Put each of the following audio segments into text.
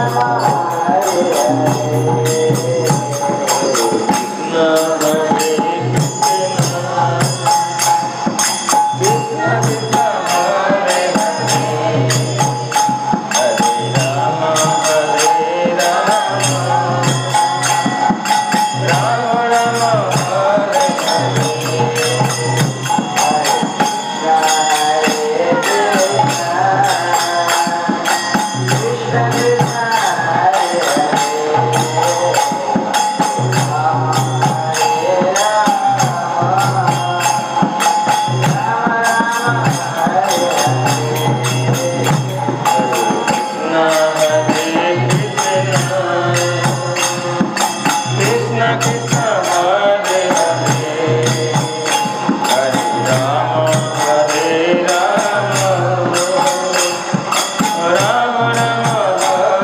Rama Rama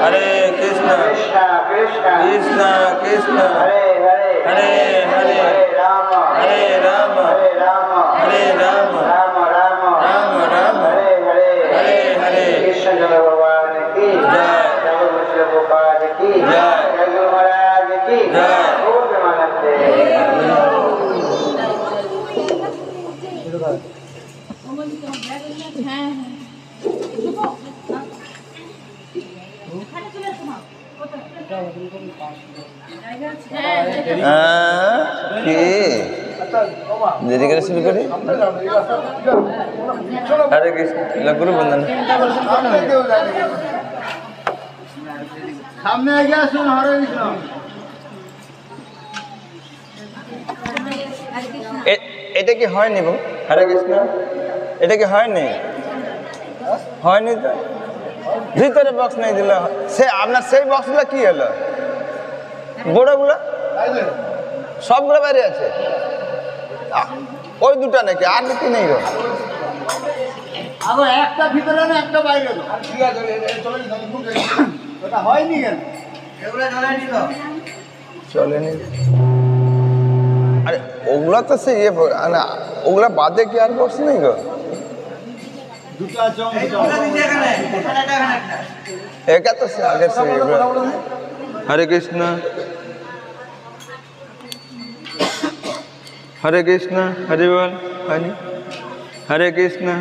Hare Krishna Krishna Krishna Hare Hare Hare Rama Hare Rama Hare Rama Rama Rama Hare Hare Krishna Bhagwan ki jai Guru Prabhupada ki jai Guru Maharaj ki jai Om Namaste देरी करे शुरू करी हरे कृष्ण गुरु बंदन सामने आ गया सुन हरे कृष्ण এটা কি হয়নি গো হরে কৃষ্ণ এটা কি হয়নি হয়নি তো ভিতরে বক্স নাই দিল সে আপনার সেই বক্সগুলো কি হলো বড়গুলো সবগুলো বাইরে আছে ওই দুটো নাকি আর কি নেই গো একটা ভিতরে না একটা বাইরে ওটা হয়নি কেন চলেনি আরে ওগুলা তো সে ইয়ে না ওগুলা বাদে কি আর বক্স নেই গো একা তো সে আগে সে হরে কৃষ্ণ हरे कृष्ण हरि बोल हरि हरे कृष्ण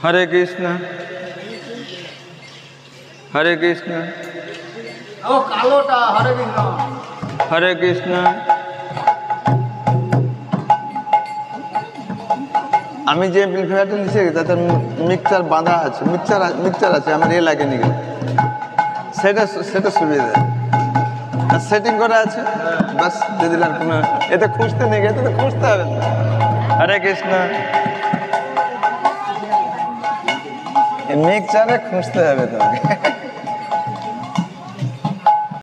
हरे कृष्ण हरे कृष्ण ओ कालोटा हरे कृष्ण हरे कृष्ण আমি যে এমপ্লিফায়ারটা নিচে তাতে মিক্সচার বাঁধা আছে মিক্সচার আছে আমার এ লাগেনি সেটা সুবিধা সেটিং করা আছে বাস দিয়ে দিলাম কোনো এতে খুঁজতে নেই এতে তো খুঁজতে হবে হরে কৃষ্ণ মিক্সচারে খুঁজতে হবে তোমাকে